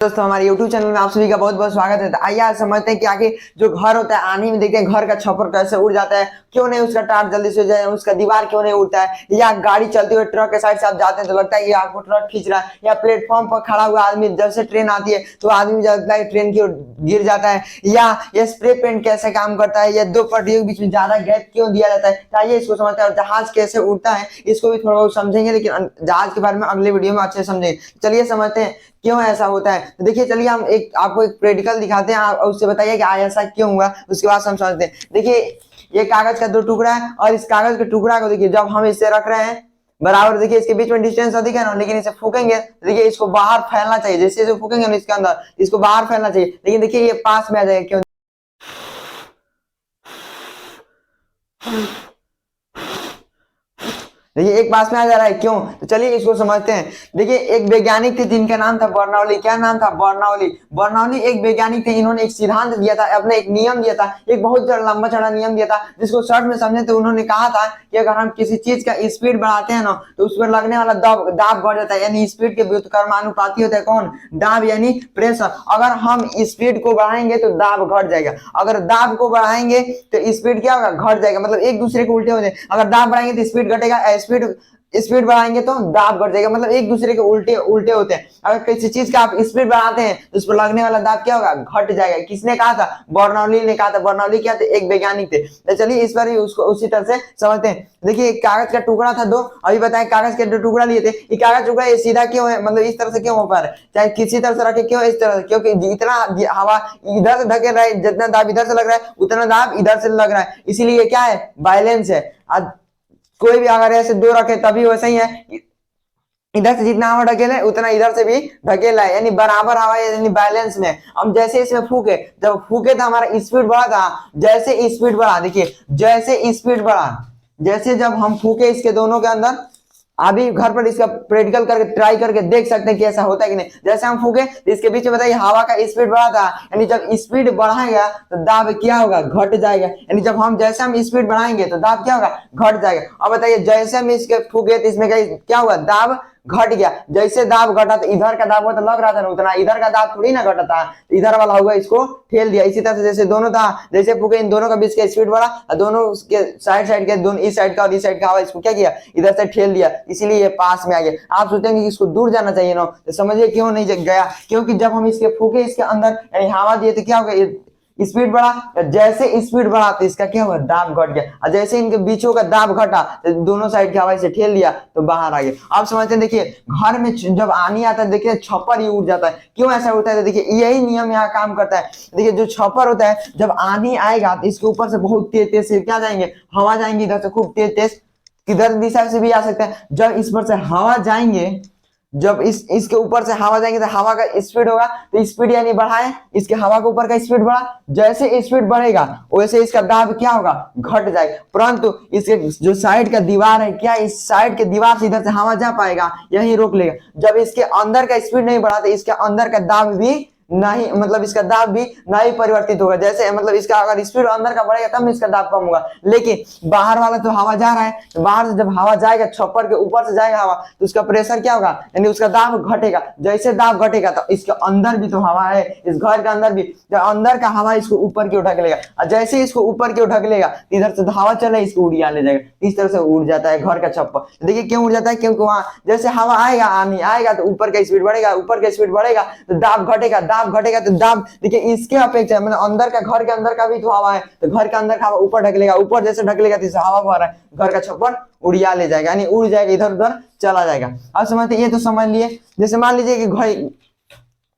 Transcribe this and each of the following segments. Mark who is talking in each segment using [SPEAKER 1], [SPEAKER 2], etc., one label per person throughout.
[SPEAKER 1] दोस्तों हमारे YouTube channel में आप सभी का बहुत बहुत स्वागत है। आइए आज समझते हैं कि आगे जो घर होता है आने में देखते हैं घर का छप्पर कैसे उड़ जाता है, क्यों नहीं उसका टार जल्दी से हो जाए, उसका दीवार क्यों नहीं उड़ता है, या गाड़ी चलते हुए ट्रक के साइड से आप जाते हैं तो लगता है कि आपको ट्रक खींच रहा है, या प्लेटफॉर्म पर खड़ा हुआ आदमी जब से ट्रेन आती है तो आदमी लगता है ट्रेन की ओर गिर जाता है, या ये स्प्रे पेंट कैसे काम करता है, या दो पटरियों के बीच में ज्यादा गैप क्यों दिया जाता है। आइए इसको समझते हैं। जहाज कैसे उड़ता है इसको भी थोड़ा बहुत समझेंगे, लेकिन जहाज के बारे में अगले वीडियो में अच्छे समझेंगे। चलिए समझते हैं क्यों ऐसा होता है। तो देखिए चलिए हम आपको एक प्रैक्टिकल दिखाते हैं, आप उससे बताइए कि ऐसा क्यों हुआ, उसके बाद हम समझते हैं। देखिए ये कागज का दो टुकड़ा है और इस कागज के टुकड़ा को देखिए जब हम इसे रख रहे हैं बराबर, देखिए इसके बीच में डिस्टेंस अधिक है ना, लेकिन इसे फूकेंगे देखिए इसको बाहर फैलना चाहिए, जैसे जो फूकेंगे ना इसके अंदर इसको बाहर फैलना चाहिए, लेकिन देखिए ये पास में आ जाएगा। क्यों? देखिए एक पास में आ जा रहा है, क्यों? तो चलिए इसको समझते हैं। देखिए एक वैज्ञानिक थे जिनका नाम था बर्नौली। क्या नाम था? बर्नौली। बर्नौली एक वैज्ञानिक थे, इन्होंने एक सिद्धांत दिया था, अपने एक नियम दिया था, एक बहुत लंबा चौड़ा नियम दिया था जिसको शॉर्ट में समझे तो उन्होंने कहा था कि अगर हम किसी चीज का स्पीड बढ़ाते हैं ना तो उस पर लगने वाला दाब बढ़ जाता है, यानी स्पीड के व्युत्क्रमानुपाती होता है कौन? दाब यानी प्रेशर। अगर हम स्पीड को बढ़ाएंगे तो दाब घट जाएगा, अगर दाब को बढ़ाएंगे तो स्पीड क्या होगा? घट जाएगा, मतलब एक दूसरे के उल्टे हो जाए। अगर दाब बढ़ाएंगे तो स्पीड घटेगा, स्पीड बढ़ाएंगे तो दाब बढ़ जाएगा, मतलब एक दूसरे के उल्टे उल्टे होते हैं। अगर किसी चीज का आप स्पीड बढ़ाते हैं तो उस पर लगने वाला दाब क्या होगा? घट जाएगा। किसने कहा था? बर्नौली ने कहा था। बर्नौली क्या थे? एक वैज्ञानिक थे। तो चलिए इस पर उसको उसी तरह से समझते हैं। देखिए कागज का टुकड़ा था दो, अभी बताएं कागज के दो टुकड़ा लिए थे। ये कागज टुकड़ा ये सीधा क्यों है, मतलब इस तरह से क्यों हो पा रहा है, चाहे किसी तरह से रखे क्यों इस तरह से? क्योंकि जितना हवा इधर से ढकेल रहा है, जितना दाब इधर से लग रहा है उतना दाब इधर से लग रहा है, इसीलिए क्या है? बैलेंस है। कोई भी अगर ऐसे दो रखे तभी वैसे ही है, इधर से जितना हवा ढकेल है उतना इधर से भी ढकेला है, यानी बराबर हवा है, यानी बैलेंस में। हम जैसे इसमें फूके, जब फूके तो हमारा स्पीड बढ़ा था, जैसे स्पीड बढ़ा, देखिए जैसे स्पीड बढ़ा, जैसे जब हम फूके इसके दोनों के अंदर, अभी घर पर इसका प्रैक्टिकल करके ट्राई करके देख सकते हैं कि ऐसा होता है कि नहीं। जैसे हम फूके तो इसके बीच में बताइए हवा का स्पीड बढ़ा था, यानी जब स्पीड बढ़ाएगा तो दाब क्या होगा? घट जाएगा, यानी जब हम जैसे हम स्पीड बढ़ाएंगे तो दाब क्या होगा? घट जाएगा। अब बताइए जैसे हम इसके फूके तो इसमें क्या हुआ? दाब घट गया। जैसे दाब घटा तो इधर का दाब तो लग रहा था ना उतना, इधर का दाब थोड़ी ना घटा था, इधर वाला होगा इसको ठेल दिया। इसी तरह से जैसे दोनों था, जैसे फूके इन दोनों का बीच का स्पीड बढ़ा, दोनों के साइड के दोनों इस साइड का और इस साइड का हवा इसको क्या किया? इधर से ठेल दिया, इसीलिए ये पास में आ गया। आप सोचेंगे कि इसको दूर जाना चाहिए ना, तो समझिए क्यों नहीं गया, क्योंकि जब हम इसके फूके इसके अंदर यानी हवा दिए तो क्या होगा? स्पीड बढ़ा, जैसे स्पीड बढ़ा तो इसका क्या हुआ? दाब घट गया, और जैसे इनके बीचों का दाब घटा तो दोनों साइड की हवा से ठेल दिया तो बाहर आ गया। आप समझते हैं। देखिए घर में जब आनी आता है देखिए छप्पर ही उड़ जाता है, क्यों ऐसा होता है? देखिए यही नियम यहाँ काम करता है। देखिए जो छप्पर होता है जब आनी आएगा तो इसके ऊपर से बहुत तेज तेज से क्या जाएंगे? हवा जाएंगे, इधर से खूब तेज तेज, किधर दिशा से भी आ सकता है। जब इस पर से हवा जाएंगे, जब इसके ऊपर से हवा जाएंगे तो हवा का स्पीड होगा, तो स्पीड यानी बढ़ाए, इसके हवा के ऊपर का स्पीड बढ़ा, जैसे स्पीड बढ़ेगा वैसे इसका दाब क्या होगा? घट जाएगा। परंतु इसके जो साइड का दीवार है, क्या इस साइड के दीवार से इधर से हवा जा पाएगा? यही रोक लेगा। जब इसके अंदर का स्पीड नहीं बढ़ा तो इसके अंदर का दाब भी नहीं, मतलब इसका दाब भी नहीं परिवर्तित होगा। जैसे मतलब इसका अगर स्पीड अंदर का बढ़ेगा तब इसका दाब कम होगा, लेकिन बाहर वाला तो हवा जा रहा है, तो बाहर से जब हवा जाएगा छप्पर के ऊपर से जाएगा हवा तो उसका प्रेशर क्या होगा? यानी उसका दाब घटेगा। जैसे दाब घटेगा तो इसके अंदर भी तो हवा है, इस घर के अंदर भी, जब अंदर का हवा इसको ऊपर की ओर ढकेलेगा, और जैसे इसको ऊपर की ओर ढकेलेगा इधर से हवा चले इसको उड़िया ले जाएगा। इस तरह से उड़ जाता है घर का छप्पर। देखिए क्यों उड़ जाता है? क्योंकि वहां जैसे हवा आएगा, आनी आएगा तो ऊपर का स्पीड बढ़ेगा, ऊपर का स्पीड बढ़ेगा तो दाब घटेगा, दाब घटेगा तो दाब, देखिए इसके अपेक्षा मतलब अंदर का, घर के अंदर का भी तो हवा है, तो घर के अंदर का हवा ऊपर ढकेलेगा, ऊपर जैसे ढकेलेगा तो हवा बढ़ रहा है, घर का छप्पर उड़िया ले जाएगा, यानी उड़ जाएगा, इधर उधर चला जाएगा। अब समझते, ये तो समझ लिए। जैसे मान लीजिए कि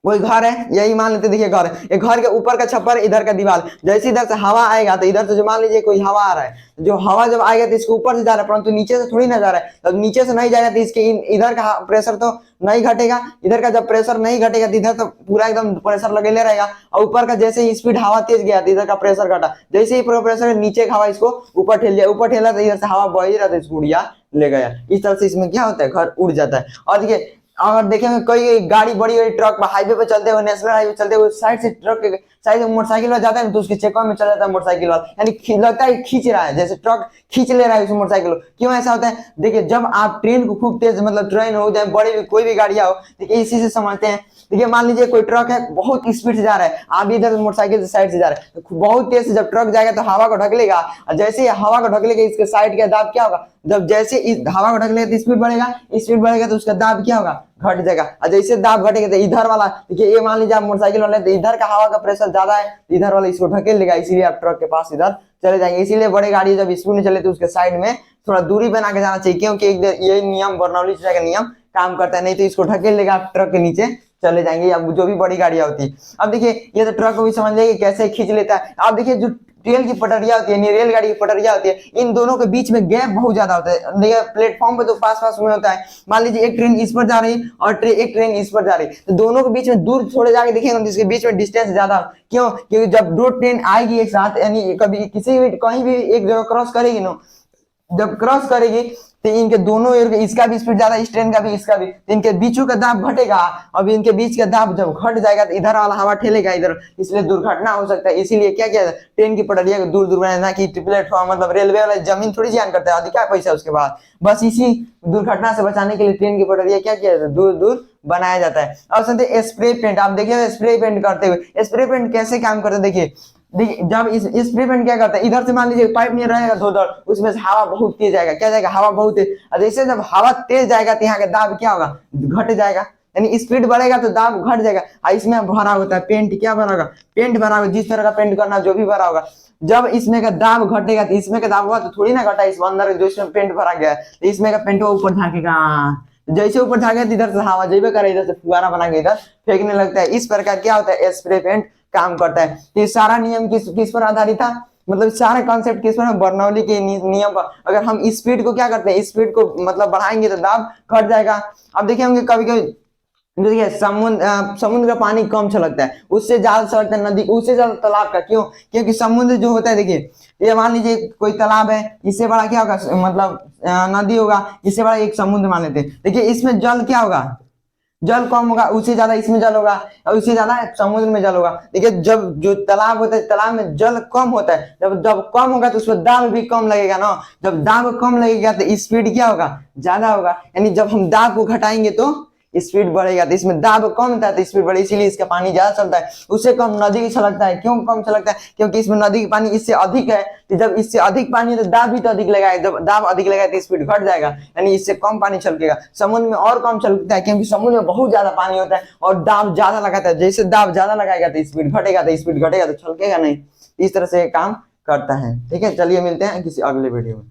[SPEAKER 1] कोई घर है, यही मान लेते, देखिए घर है, ये घर के ऊपर का छप्पर, इधर का दीवार, जैसे इधर से हवा आएगा तो इधर से जो मान लीजिए कोई हवा आ रहा है, जो हवा जब आएगा तो इसके ऊपर से जा रहा है, परंतु नीचे से थोड़ी ना जा रहा है, तो नीचे से नहीं जाएगा तो इसके इधर का प्रेशर तो नहीं घटेगा, इधर का जब प्रेशर नहीं घटेगा तो इधर तो पूरा एकदम प्रेशर लगेले रहेगा, और ऊपर का जैसे ही स्पीड हवा तेज गया तो इधर का प्रेशर घटा, जैसे ही प्रेशर नीचे का हवा इसको ऊपर ठेल दिया, ऊपर ठेला तो इधर से हवा बह रहा था इसको उड़िया ले गया। इस तरह से इसमें क्या होता है? घर उड़ जाता है। और देखिए अगर देखेंगे कोई गाड़ी बड़ी बड़ी ट्रक हाईवे पे चलते हुए, नेशनल हाईवे चलते हुए, साइड से ट्रक के साइड से मोटरसाइकिल वाला जाता है तो उसके चेकवा में चला जाता है मोटरसाइकिल वाला, यानी लगता है खींच रहा है, जैसे ट्रक खींच ले रहा है उस मोटरसाइकिल को। क्यों ऐसा होता है? देखिए जब आप ट्रेन को खूब तेज, मतलब ट्रेन हो जाए, बड़ी भी कोई भी गाड़ियां हो, देखिए इसी से समझते हैं। देखिए मान लीजिए कोई ट्रक है बहुत स्पीड से जा रहा है, आप इधर मोटरसाइकिल से साइड से जा रहे हैं, तो बहुत तेज से जब ट्रक जाएगा तो हवा को ढक लेगा, और जैसे ही हवा को ढक लेगा इसके साइड का दाब क्या होगा? जब जैसे इस हवा को ढक लेगा तो स्पीड बढ़ेगा, स्पीड बढ़ेगा तो उसका दाब क्या होगा? घट जाएगा। और जैसे दाब घटेगा तो इधर वाला, देखिए ये मान लीजिए आप मोटरसाइकिल वाले तो इधर का हवा का प्रेशर ज्यादा है, इधर वाला इसको ढकेल लेगा, इसीलिए आप ट्रक के पास इधर चले जाएंगे। इसीलिए बड़ी गाड़ी जब स्पीड में चले तो उसके साइड में थोड़ा दूरी बना के जाना चाहिए, क्योंकि ये नियम बर्नौली का नियम काम करता है, नहीं तो इसको ढकेल लेगा, आप ट्रक के नीचे चले जाएंगे, अब जो भी बड़ी गाड़ियां होती है। अब देखिए ये तो ट्रक को भी समझ लेंगे कैसे खींच लेता है। आप देखिए जो रेल की पटरियां होती है, रेलगाड़ी की पटरियां होती है, इन दोनों के बीच में गैप बहुत ज्यादा होता है। देखिए प्लेटफॉर्म पे तो पास पास में होता है, मान लीजिए एक ट्रेन इस पर जा रही और एक ट्रेन इस पर जा रही, तो दोनों के बीच में दूर थोड़े जाके देखेंगे जिसके बीच में डिस्टेंस ज्यादा। क्यों? क्योंकि जब दो ट्रेन आएगी एक साथ, यानी कभी किसी भी कहीं भी एक जगह क्रॉस करेगी ना, जब क्रॉस करेगी तो इनके दोनों, इसका भी स्पीड ज्यादा, इस ट्रेन का भी, इसका भी, तो इनके बीचों का दाब घटेगा। अब इनके बीच का दाब जब घट जाएगा तो इधर वाला हवा ठेलेगा इधर, इसलिए दुर्घटना हो सकता है। इसीलिए क्या किया ट्रेन की पटरिया को दूर दूर बनाना, कि प्लेटफॉर्म मतलब रेलवे वाला जमीन थोड़ी जान करता है, अधिक क्या पैसा उसके बाद, बस इसी दुर्घटना से बचाने के लिए ट्रेन की पटरिया क्या किया जाता है? दूर दूर बनाया जाता है। और सुनते स्प्रे पेंट, आप देखिए स्प्रे पेंट करते हुए, स्प्रे पेंट कैसे काम करते हैं? देखिए जब इस स्प्रे पेंट क्या करता है, इधर से मान लीजिए पाइप नहीं रहेगा धोधर, उसमें से हवा बहुत तेज जाएगा, क्या जाएगा? हवा बहुत तेज। जैसे जब हवा तेज जाएगा तो यहाँ का दाब क्या होगा? घट जाएगा, यानी स्पीड बढ़ेगा तो दाब घट जाएगा। इसमें भरा होता है पेंट, क्या भरा होगा? पेंट भरा होगा, जिस तरह का पेंट करना जो भी भरा होगा। जब इसमें का दाब घटेगा तो इसमें का दाब हुआ तो थोड़ी ना घटा, इसमें अंदर जो इसमें पेंट भरा गया है, तो इसमें का पेंट ऊपर झांकेगा, जैसे ऊपर झांके इधर से हवा जेबे करे, इधर से फुहारा बना के इधर फेंकने लगता है। इस प्रकार क्या होता है? स्प्रे पेंट काम करता है। ये सारा नियम किस पर आधारित था? मतलब सारा कॉन्सेप्ट किस पर? बर्नौली के नियम पर। अगर हम स्पीड को क्या करते हैं, स्पीड को मतलब बढ़ाएंगे तो दाब घट जाएगा। अब देखे होंगे कभी कभी देखिए समुद्र का पानी कम छलकता है, उससे ज्यादा छलकता है नदी, उससे ज्यादा तालाब का। क्यों? क्योंकि समुद्र जो होता है, देखिए ये मान लीजिए कोई तालाब है, इससे बड़ा क्या होगा? मतलब नदी होगा, इससे बड़ा एक समुद्र मान लेते हैं। देखिए इसमें जल क्या होगा? जल कम होगा, उससे ज्यादा इसमें जल होगा, और उससे ज्यादा समुद्र में जल होगा। देखिए जब जो तालाब होता है, तालाब में जल कम होता है, जब जब कम होगा तो उसमें दाब भी कम लगेगा ना। जब दाब कम लगेगा तो स्पीड क्या होगा? ज्यादा होगा। यानी जब हम दाब को घटाएंगे तो स्पीड बढ़ेगा, तो इसमें दाब कम था तो स्पीड बढ़े, इसीलिए इसका पानी ज्यादा चलता है। उससे कम नदी की छलकता है। क्यों कम छलकता है? क्योंकि इसमें नदी की पानी इससे अधिक है, तो जब इससे अधिक पानी है तो दाब भी तो अधिक लगाएगा, जब दाब अधिक लगाए तो स्पीड घट जाएगा, यानी इससे कम पानी छलकेगा। समुद्र में और कम छलकता है, क्योंकि समुद्र में बहुत ज्यादा पानी होता है और दाब ज्यादा लगाता है। जैसे दाब ज्यादा लगाएगा तो स्पीड घटेगा, तो स्पीड घटेगा तो छलकेगा नहीं। इस तरह से काम करता है। ठीक है, चलिए मिलते हैं किसी अगले वीडियो में।